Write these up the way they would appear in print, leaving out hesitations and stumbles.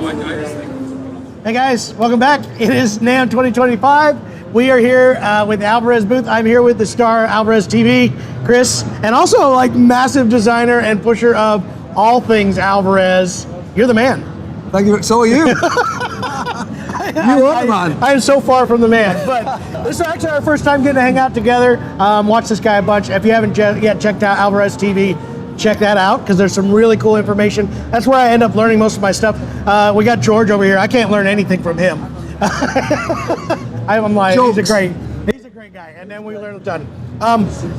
Hey guys, welcome back. It is Namm 2025. We are here with the Alvarez booth. I'm here with the star Alvarez TV, Chris, and also like massive designer and pusher of all things Alvarez. You're the man. Thank you. So are you. You are the man. I am so far from the man, but this is actually our first time getting to hang out together. Watch this guy a bunch. If you haven't yet checked out Alvarez TV, check that out because there's some really cool information. That's where I end up learning most of my stuff. We got George over here. I can't learn anything from him. I'm like, he's a great guy, and then we learn a ton.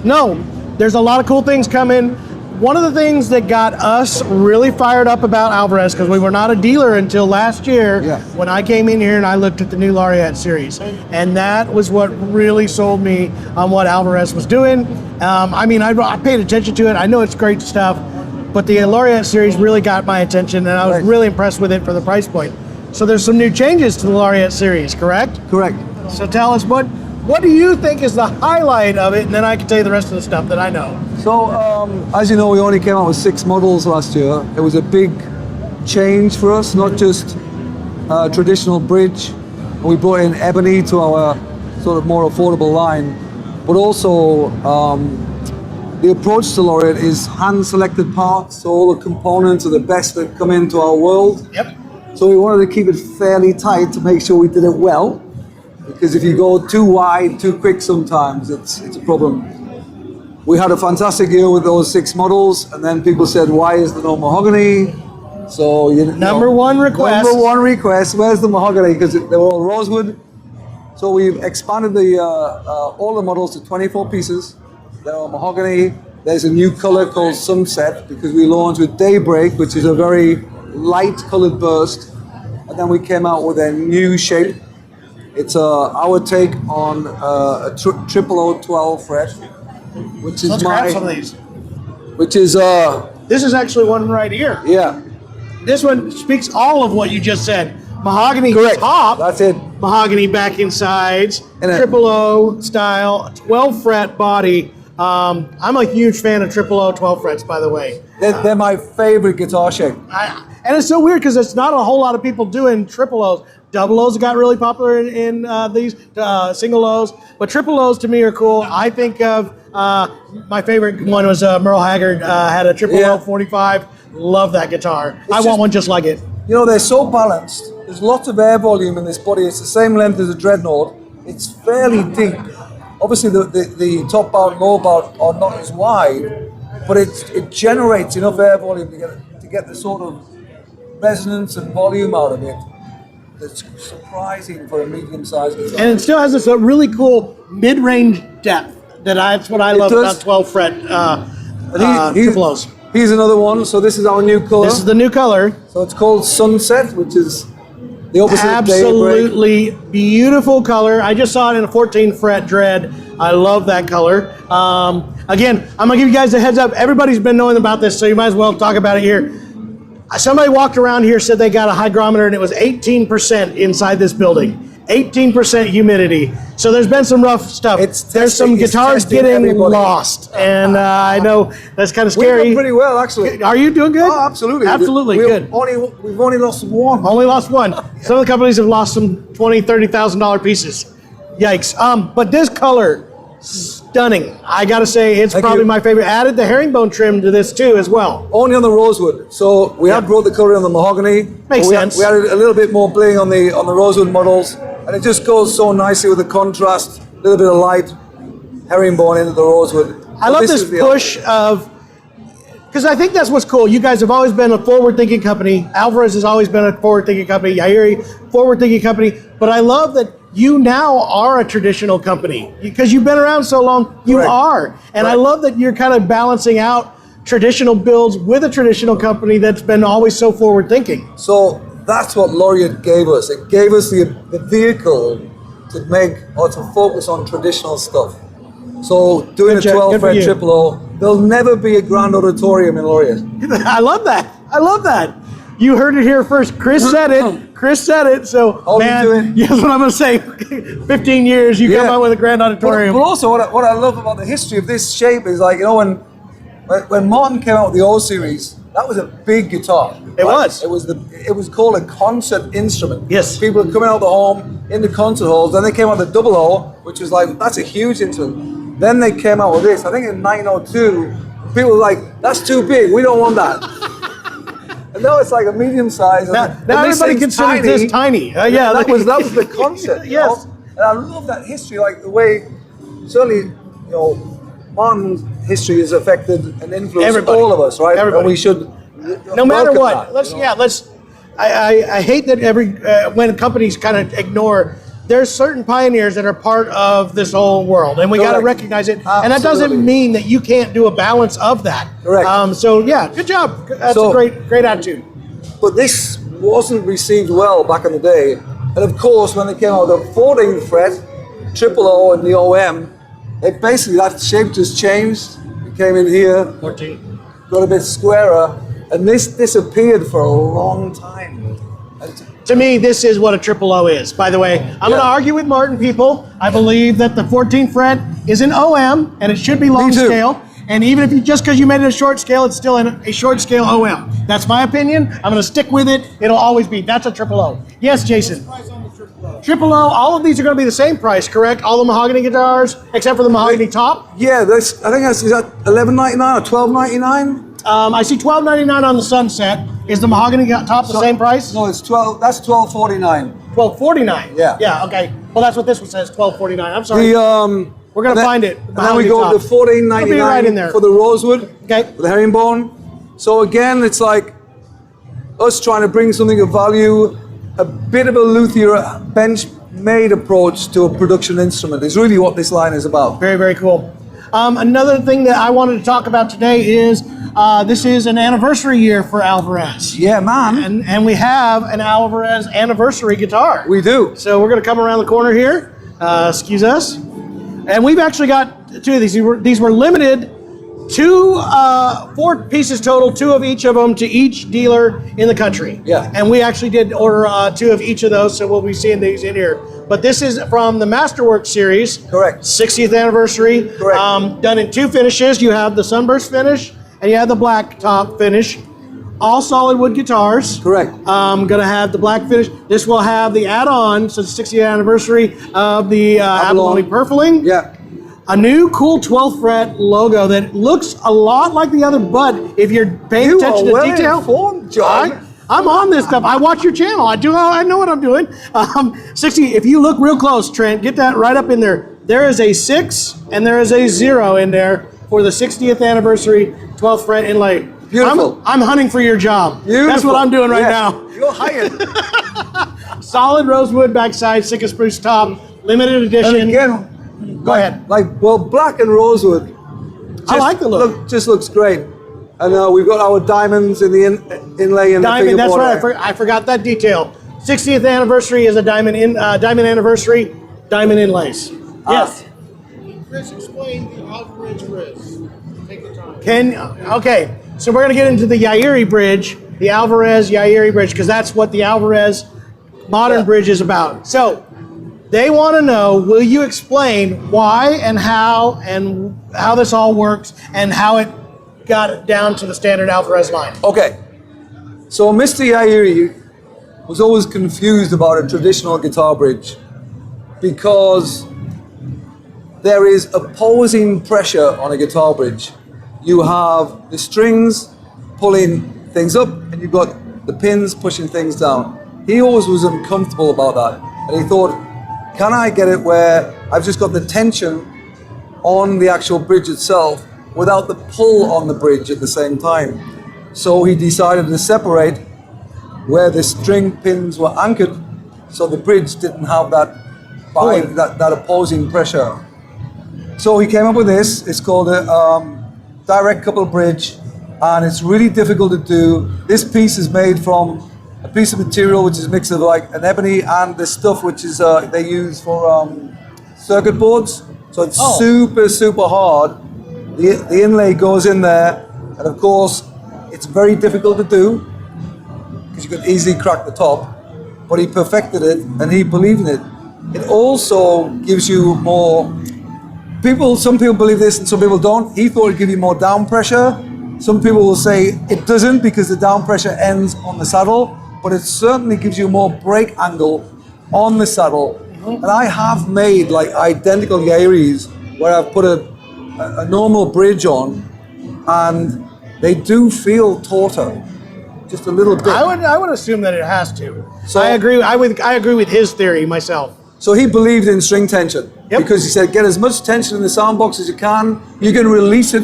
No, there's a lot of cool things coming. One of the things that got us really fired up about Alvarez, because we were not a dealer until last year, when I came in here and I looked at the new Laureate series. And that was what really sold me on what Alvarez was doing. I mean, I paid attention to it. I know it's great stuff, but the Laureate series really got my attention, and I was really impressed with it for the price point. So there's some new changes to the Laureate series, correct? Correct. So tell us, what do you think is the highlight of it, and then I can tell you the rest of the stuff that I know. So, as you know, we only came out with 6 models last year. It was a big change for us, not just traditional bridge. We brought in ebony to our sort of more affordable line, but also the approach to Laureate is hand-selected parts, so all the components are the best that come into our world. Yep. So we wanted to keep it fairly tight to make sure we did it well, because if you go too wide, too quick sometimes, it's a problem. We had a fantastic year with those 6 models, and then people said, why is there no mahogany? So Number one request. Number one request, where's the mahogany? Because they were all rosewood. So we've expanded all the models to 24 pieces. They're all mahogany. There's a new color called Sunset, because we launched with Daybreak, which is a very light colored burst. And then we came out with a new shape. It's our take on a 0012 fret, which is Let's grab some of these. Which is This is actually one right here. Yeah. This one speaks all of what you just said. Mahogany Correct. top. That's it. Mahogany backing sides. And 00 style, 12 fret body. I'm a huge fan of 00 12 frets, by the way. They're my favorite guitar shape. And it's so weird because it's not a whole lot of people doing 00s. 00s got really popular in these single O's, but 00s to me are cool. I think of my favorite one was Merle Haggard had a 00 45. Love that guitar. I want one just like it. You know, they're so balanced. There's lots of air volume in this body. It's the same length as a Dreadnought. It's fairly deep. Obviously, the top bout and low bout are not as wide, but it generates enough air volume to get the sort of resonance and volume out of it that's surprising for a medium-sized guitar. And it still has this really cool mid-range depth. That's what I love about 12 fret 00s. Here's another one. So this is our new color. This is the new color. So it's called Sunset, which is the opposite of Daybreak. Absolutely beautiful color. I just saw it in a 14 fret dread. I love that color. Again, I'm gonna give you guys a heads up. Everybody's been knowing about this, so you might as well talk about it here. Somebody walked around here, said they got a hygrometer, and it was 18% inside this building. 18% humidity. So there's been some rough stuff. There's some guitars getting lost, and I know that's kind of scary. We've done pretty well, actually. Are you doing good? Oh, absolutely. Absolutely, good. We've only lost one. Only lost one. Some of the companies have lost some $20,000, $30,000 pieces. Yikes. But this color, stunning. I gotta say, it's probably my favorite. Added the herringbone trim to this too, as well. Only on the rosewood. So we have brought the color on the mahogany. Makes sense. We added a little bit more bling on the rosewood models, and it just goes so nicely with the contrast. A little bit of light herringbone into the rosewood. I love this push of, because I think that's what's cool. You guys have always been a forward-thinking company. Alvarez has always been a forward-thinking company. Yairi, forward-thinking company. But I love that you now are a traditional company because you've been around so long. You are, and I love that you're kind of balancing out traditional builds with a traditional company that's been always so forward-thinking. So that's what Laureate gave us. It gave us the vehicle to make or to focus on traditional stuff. So doing a 12 fret 00, there'll never be a grand auditorium in Laureate. I love that. I love that. You heard it here first. Chris said it. Chris said it. So, man, that's what I'm going to say. 15 years, you come out with a grand auditorium. But also, what I love about the history of this shape is, like, you know, when Martin came out with the O series, that was a big guitar. It was. It was called a concert instrument. Yes. People were coming out of the home into concert halls. Then they came out with the double O, which was like, that's a huge instrument. Then they came out with this. I think in 1902, people were like, that's too big. We don't want that. And now it's like a medium size. Now everybody considers this tiny. Yeah, that was the concept. Yes. You know? And I love that history, like the way, certainly, modern history has affected and influenced all of us, right? Everybody. And we should, no matter what. That, I hate that when companies kind of ignore. There's certain pioneers that are part of this whole world, and we got to recognize it. Absolutely. And that doesn't mean that you can't do a balance of that. Correct. So yeah, good job. That's a great attitude. But this wasn't received well back in the day. And of course, when they came out with the 14th fret, triple O and the OM, that shape just changed. It came in here, 14. Got a bit squarer, and this disappeared for a long time. To me, this is what a triple O is. By the way, I'm going to argue with Martin people. I believe that the 14th fret is an OM, and it should be long scale. And even if just because you made it a short scale, it's still a short scale OM. That's my opinion. I'm going to stick with it. It'll always be. That's a triple O. Yes, Jason. Triple O. All of these are going to be the same price, correct? All the mahogany guitars, except for the mahogany top. Yeah, I think is that $11.99 or $12.99? I see $12.99 on the Sunset. Is the mahogany top the same price? No, it's That's $12.49. $12.49. Yeah. Yeah. Okay. Well, that's what this one says. $12.49. I'm sorry. We're gonna find it. And then we go to $14.99 right in there for the rosewood. Okay. For the herringbone. So again, it's like us trying to bring something of value, a bit of a luthier bench-made approach to a production instrument is really what this line is about. Very, very cool. Another thing that I wanted to talk about today is this is an anniversary year for Alvarez. Yeah, man. And we have an Alvarez anniversary guitar. We do. So we're going to come around the corner here. Excuse us. And we've actually got two of these. These were limited. 4 pieces total, 2 of each of them to each dealer in the country. Yeah. And we actually did order 2 of each of those, so we'll be seeing these in here. But this is from the Masterworks series. Correct. 60th anniversary. Correct. Done in 2 finishes. You have the sunburst finish and you have the black top finish. All solid wood guitars. Correct. Gonna have the black finish. This will have the add-on, so it's 60th anniversary of the abalone purfling. Yeah. A new cool 12th fret logo that looks a lot like the other, but if you're paying attention to detail, informed, John. I'm on this stuff. I watch your channel. I know what I'm doing. 60. If you look real close, Trent, get that right up in there. There is a 6 and there is a 0 in there for the 60th anniversary 12th fret inlay. Beautiful. I'm hunting for your job. Beautiful. That's what I'm doing right now. You're hired. Solid rosewood backside, Sitka spruce top, limited edition. And again, go ahead. Black and rosewood. I like the look. Just looks great. And we've got our diamonds in the inlay and diamond. The That's fingerboard. right. I forgot that detail. 60th anniversary is a diamond anniversary, diamond inlays. Yes. Chris, explain the Alvarez wrist. Take the time. Okay. So we're gonna get into the Yairi bridge, the Alvarez Yairi bridge, because that's what the Alvarez modern bridge is about. So they want to know, will you explain why and how this all works and how it got it down to the standard Alvarez line? Okay. So Mr. Yairi was always confused about a traditional guitar bridge because there is opposing pressure on a guitar bridge. You have the strings pulling things up and you've got the pins pushing things down. He always was uncomfortable about that. And he thought, can I get it where I've just got the tension on the actual bridge itself without the pull on the bridge at the same time? So he decided to separate where the string pins were anchored so the bridge didn't have that opposing pressure. So he came up with this. It's called a direct couple bridge, and it's really difficult to do. This piece is made from a piece of material which is a mix of like an ebony and this stuff which is they use for circuit boards. So it's super hard. The inlay goes in there, and of course it's very difficult to do because you could easily crack the top. But he perfected it, and he believed in it. It also gives you more. Some people believe this and some people don't. He thought it'd give you more down pressure Some people will say it doesn't because the down pressure ends on the saddle, but it certainly gives you more brake angle on the saddle. And I have made like identical Yairis where I've put a normal bridge on, and they do feel tauter, just a little bit. I would assume that it has to. So I agree. I agree with his theory myself. So he believed in string tension because he said, get as much tension in the sound box as you can. You can release it,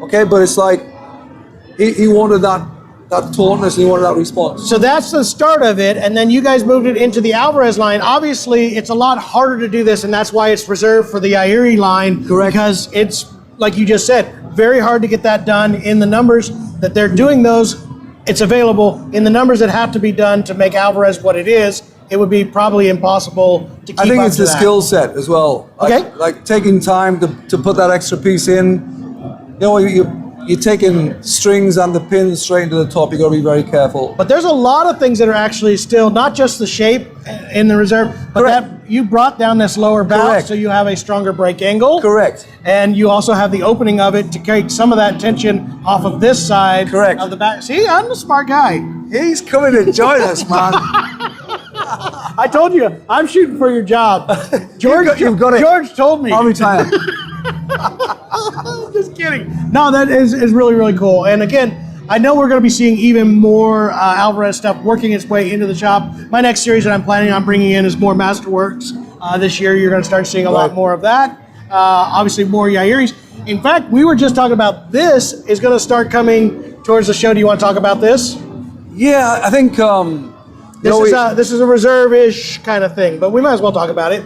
okay? But it's like he wanted that tautness, and he wanted that response. So that's the start of it, and then you guys moved it into the Alvarez line. Obviously, it's a lot harder to do this, and that's why it's reserved for the Yairi line. Correct. Because it's, like you just said, very hard to get that done in the numbers that they're doing those. It's available in the numbers that have to be done to make Alvarez what it is. It would be probably impossible to keep up. I think it's to the that. skill set as well. Okay. Like taking time to put that extra piece in. You know, you're taking strings and the pins straight into the top. You got to be very careful. But there's a lot of things that are actually still not just the shape in the reserve, but that you brought down this lower bout, Correct. so you have a stronger break angle. Correct. And you also have the opening of it to take some of that tension off of this side Correct. of the back. See, I'm a smart guy. He's coming to join us, man. I told you, I'm shooting for your job. George, You've got it. George told me. I'll retire. Just kidding. No, that is really, really cool. And again, I know we're going to be seeing even more Alvarez stuff working its way into the shop. My next series that I'm planning on bringing in is more Masterworks. This year, you're going to start seeing a lot more of that. Obviously, more Yairis. In fact, we were just talking about this is going to start coming towards the show. Do you want to talk about this? Yeah, I think This is a reserve-ish kind of thing, but we might as well talk about it.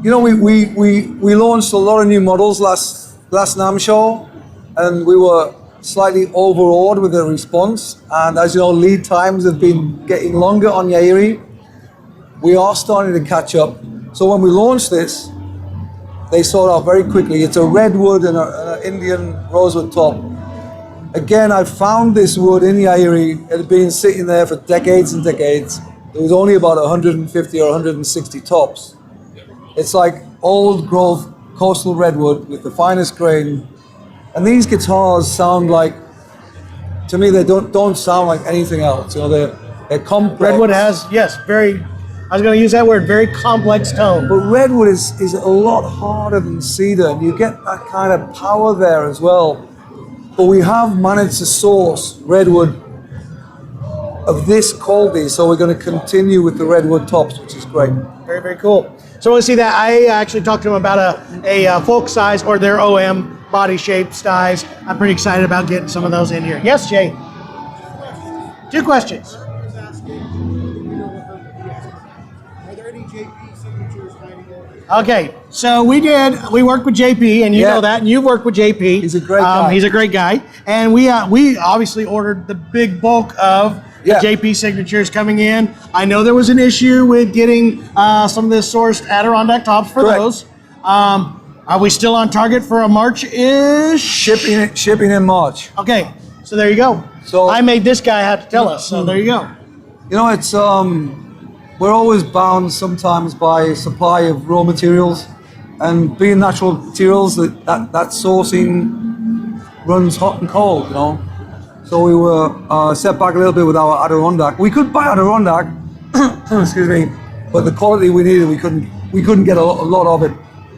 you know, we launched a lot of new models last Namm show, and we were slightly overawed with the response. And as you know, lead times have been getting longer on Yairi. We are starting to catch up. So when we launched this, they sold out very quickly. It's a Redwood and an Indian rosewood top. Again, I found this wood in Yairi. It had been sitting there for decades and decades. There was only about 150 or 160 tops. It's like old growth coastal redwood with the finest grain. And these guitars sound like, to me, they don't sound like anything else. You know, they're complex. Redwood has, yes, very, I was going to use that word, very complex tone. But redwood is a lot harder than cedar, and you get that kind of power there as well. But we have managed to source redwood of this quality, so we're going to continue with the redwood tops, which is great. Very, very cool. So we'll see that. I actually talked to them about a folk size or their OM body shape size. I'm pretty excited about getting some of those in here. Yes, Jay? 2 questions. I was asking, are there any JP signatures hiding over? Okay, so we worked with JP, and you know that, and you've worked with JP. He's a great guy. He's a great guy. And we obviously ordered the big bulk of the JP signatures coming in. I know there was an issue with getting some of this sourced Adirondack tops for those. Are we still on target for a March-ish? Shipping in March. Okay, so there you go. So I made this guy have to tell us, so there you go. You know, it's we're always bound sometimes by supply of raw materials, and being natural materials, that sourcing runs hot and cold, you know. So we were set back a little bit with our Adirondack. We could buy Adirondack, excuse me, but the quality we needed, we couldn't get a lot of it.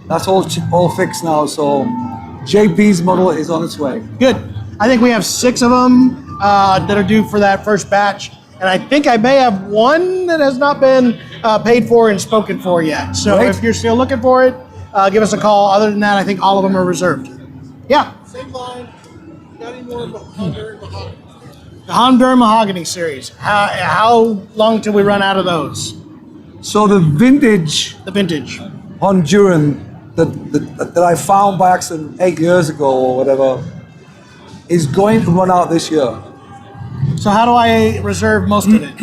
That's all fixed now. So JP's model is on its way. Good. I think we have 6 of them that are due for that first batch. And I think I may have one that has not been paid for and spoken for yet. So if you're still looking for it, give us a call. Other than that, I think all of them are reserved. Yeah. Same line. Got any more Honduran Mahogany? The Honduran Mahogany series. How long till we run out of those? So the vintage Honduran that I found by accident 8 years ago or whatever is going to run out this year. So how do I reserve most of it?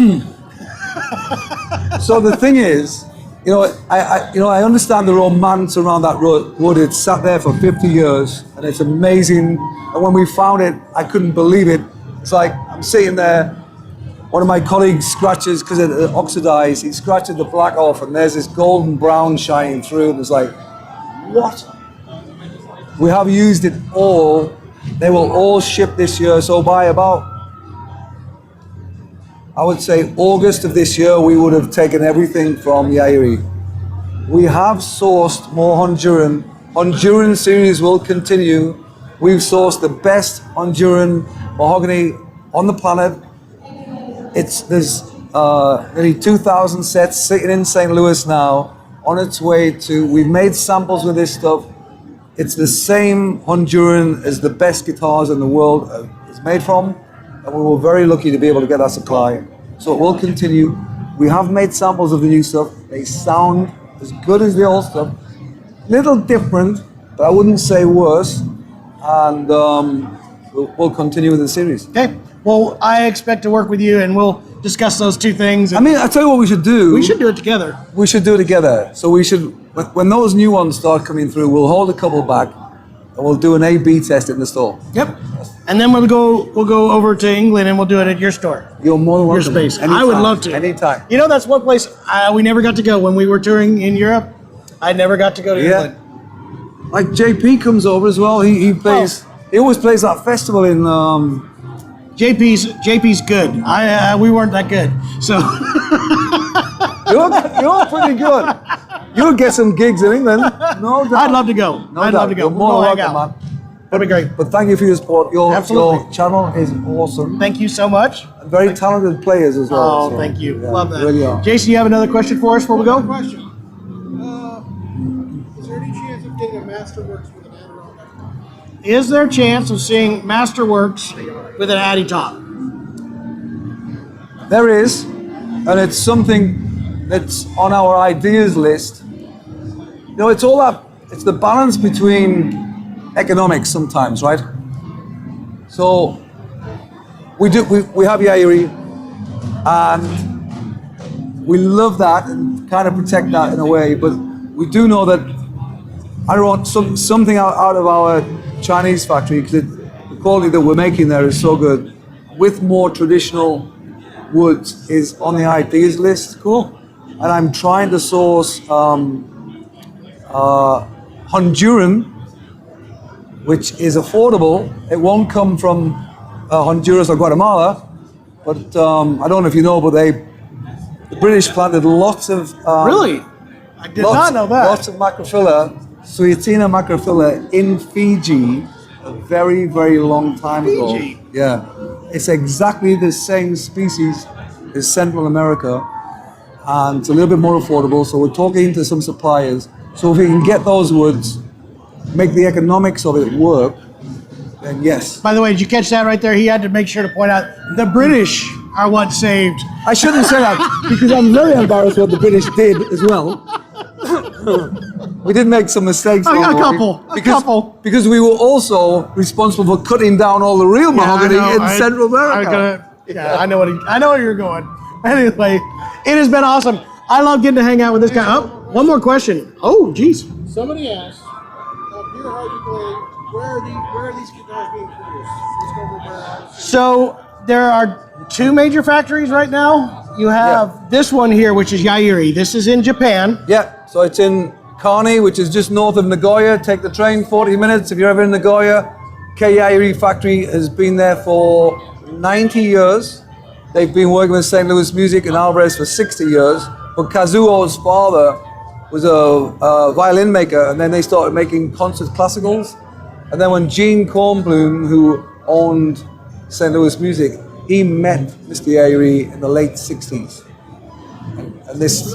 So the thing is, you know, I understand the romance around that wood. It's sat there for 50 years, and it's amazing. And when we found it, I couldn't believe it. It's like I'm sitting there. One of my colleagues scratches because it oxidized. He scratches the black off, and there's this golden brown shining through. And it's like, what? We have used it all They will all ship this year. So by about, I would say August of this year, we would have taken everything from Yairi. We have sourced more Honduran. Honduran series will continue. We've sourced the best Honduran mahogany on the planet. There's nearly 2,000 sets sitting in St. Louis now, on its way to, we've made samples with this stuff. It's the same Honduran as the best guitars in the world is made from, and we were very lucky to be able to get that supply. So it will continue. We have made samples of the new stuff. They sound as good as the old stuff. Little different, but I wouldn't say worse. And we'll continue with the series. Okay. Well, I expect to work with you, and we'll discuss those two things. I mean, I tell you what we should do. We should do it together. We should do it together. So we should, when those new ones start coming through, we'll hold a couple back, and we'll do an A/B test in the store. Yep. And then we'll go over to England, and we'll do it at your store. You're more than welcome. Your space. Anytime. I would love to. Anytime. You know, that's one place we never got to go when we were touring in Europe. I never got to go to England. Like JP comes over as well. He plays. He always plays that festival in. JP's good. We weren't that good, so. you're pretty good. You'll get some gigs in England. No doubt. I'd love to go. I'd love to go. You're more We'll welcome, man. That'd be great. But thank you for your support. Your channel is awesome. Thank you so much. And very talented players as well. Oh, so, thank you. yeah, Love that. Really are. Jason, you have another question for us before we go? Question. Is there any chance of getting a Masterworks with an Adirondack? Is there a chance of seeing Masterworks with an Addy top? There is, and it's something that's on our ideas list. You know, it's all that, it's the balance between economics sometimes, right? So we have Yairi, and we love that and kind of protect that in a way, but we do know that I want something out of our Chinese factory, because the quality that we're making there is so good, with more traditional woods is on the ideas list. Cool. And I'm trying to source Honduran, which is affordable. It won't come from Honduras or Guatemala, but I don't know if you know, but the British planted lots of Really? I did not know that. Lots of macrophylla, Suetina macrophylla in Fiji a very, very long time ago. Fiji? Yeah. It's exactly the same species as Central America, and it's a little bit more affordable, so we're talking to some suppliers. So if we can get those woods, make the economics of it work, then yes. By the way, did you catch that right there? He had to make sure to point out the British are what saved. I shouldn't say that, because I'm very embarrassed what the British did as well. We did make some mistakes. A couple. Because we were also responsible for cutting down all the real mahogany in Central America. I know where you're going. Anyway, it has been awesome. I love getting to hang out with this guy. Oh, one more question. Oh, geez. Somebody asked, Peter Hardy Glade, where are these guitars being produced? Let's go over where. So there are two major factories right now. You have this one here, which is Yairi. This is in Japan. Yeah, so it's in Kani, which is just north of Nagoya. Take the train, 40 minutes if you're ever in Nagoya. Yairi factory has been there for 90 years. They've been working with St. Louis Music and Alvarez for 60 years. But Kazuo's father was a violin maker, and then they started making concert classicals. And then when Gene Kornblum, who owned St. Louis Music, he met Mr. Yairi in the late 60s. And this.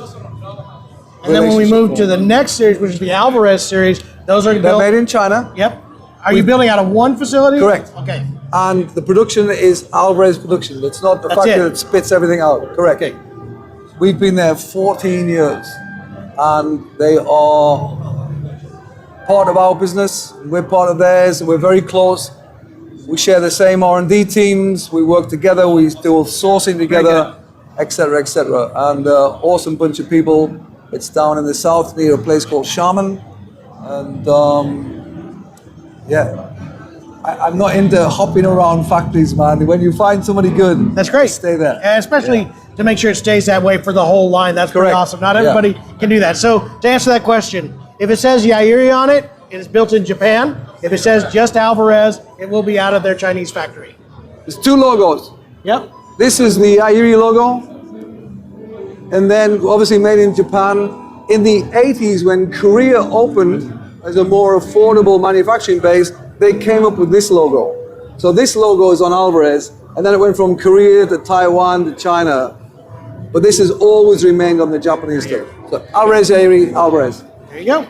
And then when we move to the next series, which is the Alvarez series, those are They're built. made in China. Yep. Are you building out of one facility? Correct. Okay. And the production is Alvarez production. It's not the factory that spits everything out. Correct. Okay. We've been there 14 years, and they are part of our business. We're part of theirs, and we're very close. We share the same R&D teams. We work together. We do sourcing together, etc., etc. And awesome bunch of people. It's down in the south near a place called Shaman, and I'm not into hopping around factories, man. When you find somebody good, that's great. Stay there, and especially to make sure it stays that way for the whole line. That's pretty awesome. Not everybody can do that. So to answer that question, if it says Yairi on it, it is built in Japan. If it says just Alvarez, it will be out of their Chinese factory. There's two logos. Yep. This is the Airi logo, and then obviously made in Japan. In the 80s, when Korea opened as a more affordable manufacturing base, they came up with this logo. So this logo is on Alvarez, and then it went from Korea to Taiwan to China. But this has always remained on the Japanese stuff. So Alvarez, Airi, Alvarez. There you go.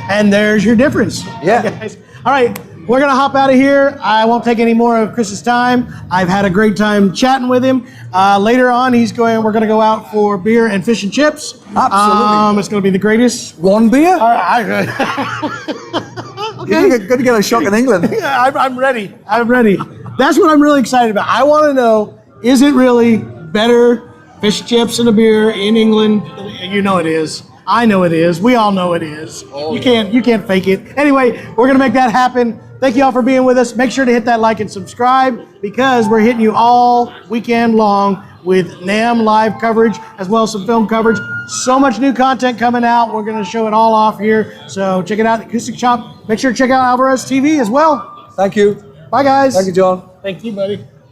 And there's your difference. Yeah. Guys. All right, we're gonna hop out of here. I won't take any more of Chris's time. I've had a great time chatting with him. Later on, we're gonna go out for beer and fish and chips. Absolutely. It's gonna be the greatest. One beer? All right. Okay. You're going to get a shock in England. Yeah, I'm ready. I'm ready. That's what I'm really excited about. I want to know, is it really better fish and chips and a beer in England? You know it is. I know it is. We all know it is. You can't fake it. Anyway, we're gonna make that happen. Thank you all for being with us. Make sure to hit that like and subscribe because we're hitting you all weekend long with Namm live coverage as well as some film coverage. So much new content coming out. We're gonna show it all off here. So check it out at Acoustic Shop. Make sure to check out Alvarez TV as well. Thank you. Bye guys. Thank you, John. Thank you, buddy.